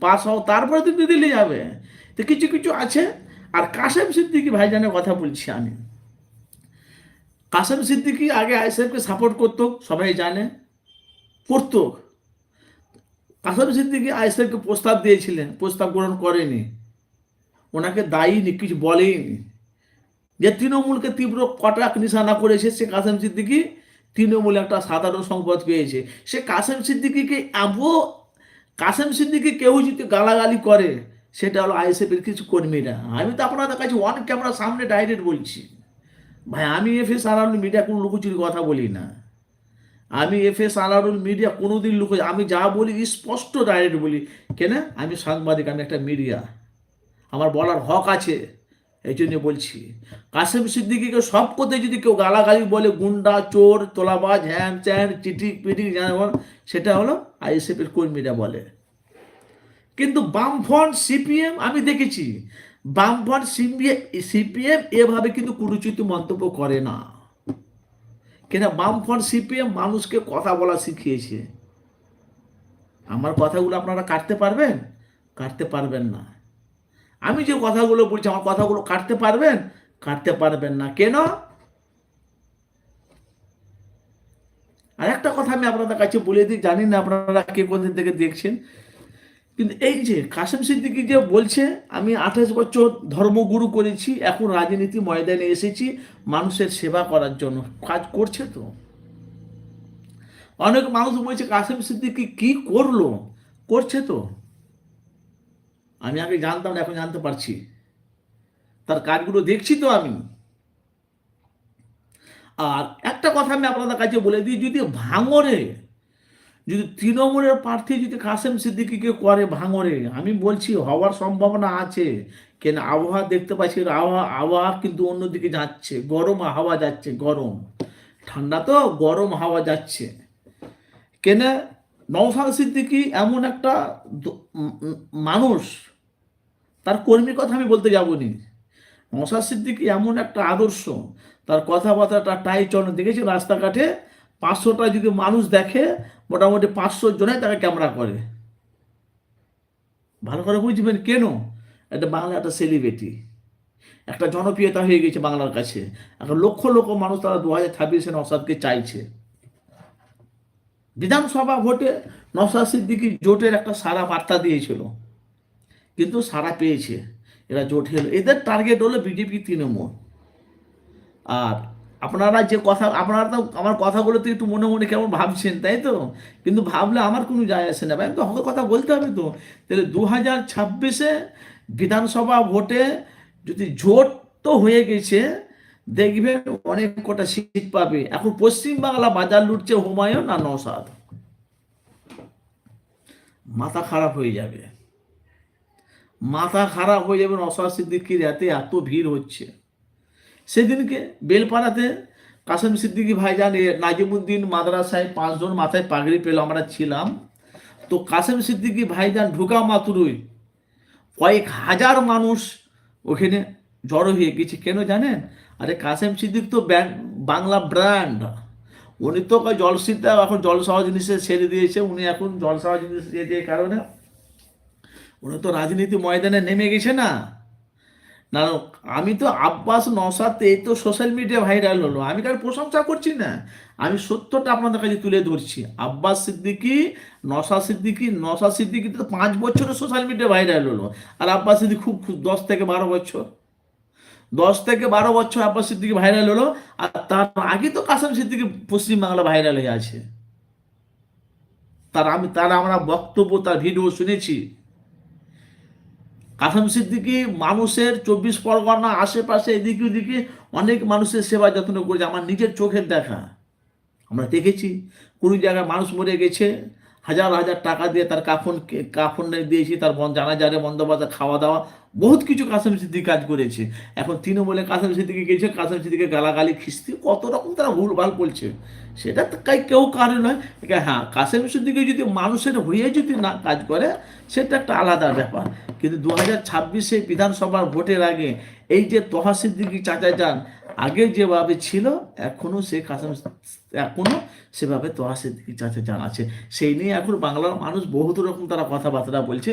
Pass হও, তারপরে তুমি দিল্লি যাবে। তো কিছু কিছু আছে। আর কাসেম সিদ্দিকী ভাইজানের কথা বলছি আমি। কাসেম সিদ্দিকী আগে আইএসএফকে সাপোর্ট করতো, সবাই জানে, করতো। কাসেম সিদ্দিকী আইএসএফকে প্রস্তাব দিয়েছিলেন, প্রস্তাব গ্রহণ করেনি, ওনাকে দায়ী কিছু বলেনি। যে তৃণমূলকে তীব্র কটাক নিশানা করেছে সে কাসেম সিদ্দিকী, তৃণমূল একটা সাধারণ সংবাদ পেয়েছে। সে কাসেম সিদ্দিকীকে কাসেম সিদ্দিকী কেউ যদি গালাগালি করে, সেটা হলো আইএসএফের কিছু কর্মীরা। আমি তো আপনাদের কাছে অন ক্যামেরা সামনে ডাইরেক্ট বলছি, ভাই আমি এফএস আলারুল মিডিয়া কোনো লুকোচুরি কথা বলি না। আমি এফএস আলারুল মিডিয়া কোনোদিন আমি যা বলি স্পষ্ট ডাইরেক্ট বলি। কেন? আমি সাংবাদিক, আমি একটা মিডিয়া, আমার বলার হক আছে, এই জন্য বলছি। কাসেম সিদ্দিকীকে সব কথায় যদি কেউ গালাগালি বলে, গুন্ডা, চোর, তোলাবাজ, হ্যান চ্যান, চিটিক পিটিক, সেটা হলো আইএসএফের কর্মীরা বলে। কিন্তু বামফ্রন্ট সিপিএম আমি দেখেছি, বামফ্রন্ট সিপিএম এভাবে কিন্তু কুরুচিত মন্তব্য করে না। কেন? বামফ্রন্ট সিপিএম মানুষকে কথা বলা শিখিয়েছে। আমার কথাগুলো আপনারা কাটতে পারবেন? কাটতে পারবেন না। আমি যে কথাগুলো বলছি, আমার কথাগুলো কাটতে পারবেন? কাটতে পারবেন না। কেন? আর একটা কথা আমি আপনাদের কাছে বলে দিই, জানি না আপনারা কে কোন দিক থেকে দেখছেন, কিন্তু এই যে কাসেম সিদ্দিকী যে বলছে আমি 28 বছর ধর্মগুরু করেছি, এখন রাজনীতি ময়দানে এসেছি মানুষের সেবা করার জন্য, কাজ করছে তো। অনেক মানুষ বলছে কাসেম সিদ্দিকী কি করলো, করছে তো। আমি আগে জানতাম না, এখন জানতে পারছি, তার কাজগুলো দেখছি তো আমি। আর একটা কথা আমি আপনাদের কাছে বলে দিই, যদি ভাঙরে, যদি তৃণমূলের প্রার্থী যদি কাসেম সিদ্দিকীকে করে ভাঙরে, আমি বলছি হওয়ার সম্ভাবনা আছে। কেন? আবহাওয়া দেখতে পাচ্ছি, আবহাওয়া কিন্তু অন্যদিকে যাচ্ছে, গরম হাওয়া যাচ্ছে, গরম, ঠান্ডা তো, গরম হাওয়া যাচ্ছে। কেন? নওশাদ সিদ্দিকী এমন একটা মানুষ, তার কর্মীর কথা আমি বলতে যাবনি, নওশাদ সিদ্দিকী এমন একটা আদর্শ, তার কথাবার্তা টাই চলন দেখেছি রাস্তাঘাটে, 500টা যদি মানুষ দেখে, মোটামুটি 500 জনাই তাকে ক্যামেরা করে। ভালো করে বুঝবেন কেন? এটা বাংলা একটা সেলিব্রিটি, একটা জনপ্রিয়তা হয়ে গেছে বাংলার কাছে। এখন লক্ষ লক্ষ মানুষ তারা 2026-এ নওশাদকে চাইছে। বিধানসভা ভোটে নওশাদ সিদ্দিকী জোটের একটা সারা বার্তা দিয়েছিল, কিন্তু সারা পেয়েছে, এরা জোট হলো, এদের টার্গেট হলো বিজেপি, তৃণমূল। আর আপনারা যে কথা, আপনারা তো আমার কথাগুলো তো একটু মনে মনে কেমন ভাবছেন, তাই তো? কিন্তু ভাবলে আমার কোনো যায় আসে না, ভাই তো হকের কথা বলতে হবে তো। তাহলে 2026-এ বিধানসভা ভোটে যদি জোট তো হয়ে গেছে, দেখবেন অনেক কটা সিট পাবে। এখন পশ্চিমবাংলা বাজার লুটছে হুমায়ুন আর নওশাদ, মাথা খারাপ হয়ে যাবে, মাথা খারাপ হয়ে যাবে। নওশাদ সিদ্দিকীর এতে এত ভিড় হচ্ছে। সেদিনকে বেলপাড়াতে কাসেম সিদ্দিকী ভাইজান নাজিমুদ্দিন মাদ্রাসায় 5 জন মাথায় পাগড়ি পেল, আমরা ছিলাম। তো কাসেম সিদ্দিকী ভাইজান ঢুকা মাত্রই কয়েক হাজার মানুষ ওখানে জড়ো হয়ে গেছে। কেন জানেন? আরে কাসেম সিদ্দিক তো বাংলা ব্র্যান্ড, উনি তো জলসিদ্ধা এখন জলসহ জিনিসে ছেড়ে দিয়েছে, উনি এখন জলসহ জিনিস দিয়ে কারণে উনি তো রাজনীতি ময়দানে নেমে গেছে না। না, আমি তো আব্বাস নওশাদ, এই তো সোশ্যাল মিডিয়া ভাইরাল হলো, আমি কার প্রশংসা করছি না, আমি সত্যটা আপনাদের কাছে তুলে ধরছি। আব্বাস সিদ্দিকী, নওশাদ সিদ্দিকী তো 5 বছরে সোশ্যাল মিডিয়া ভাইরাল হলো, আর আব্বাস সিদ্দিকী খুব খুব 10 থেকে 12 বছর, 10 থেকে 12 বছর আব্বাস সিদ্দিকী ভাইরাল হলো। আর তার আগে তো কাসেম সিদ্দিকী পশ্চিমবাংলা ভাইরাল হয়ে আছে। তার আমরা বক্তব্য, তার ভিডিও শুনেছি। কাসেম সিদ্দিকী মানুষের 24 পরগনা আশেপাশে এদিকে ওদিকে অনেক মানুষের সেবা যত্ন করেছে, আমার নিজের চোখের দেখা, আমরা দেখেছি। কোনো জায়গায় মানুষ মরে গেছে, হাজার হাজার টাকা দিয়ে তার কাফন দিয়েছি, তার জানাজারে বন্দোবস্ত, খাওয়া দাওয়া, বহুত কিছু কাসেম সিদ্দিকী কাজ করেছে। এখন তৃণমূলে কাসেম সিদ্দিকী গেছে, কাসেম সিদ্দিকী গালাগালি খিস্তি কত রকম তারা ভুলভাল বলছে, সেটা তো কেউ কারণ নয়। হ্যাঁ, কাসেম সিদ্দিকী যদি মানুষের হয়ে যদি না কাজ করে সেটা একটা আলাদা ব্যাপার। কিন্তু 2026 বিধানসভার ভোটের আগে এই যে তহা সিদ্দিকী চাচা যান আগে যেভাবে ছিল, এখনো সেভাবে তহা সিদ্দিকী চাচা যান আছে। সেই নিয়ে এখন বাংলার মানুষ বহুত রকম তারা কথাবার্তা বলছে।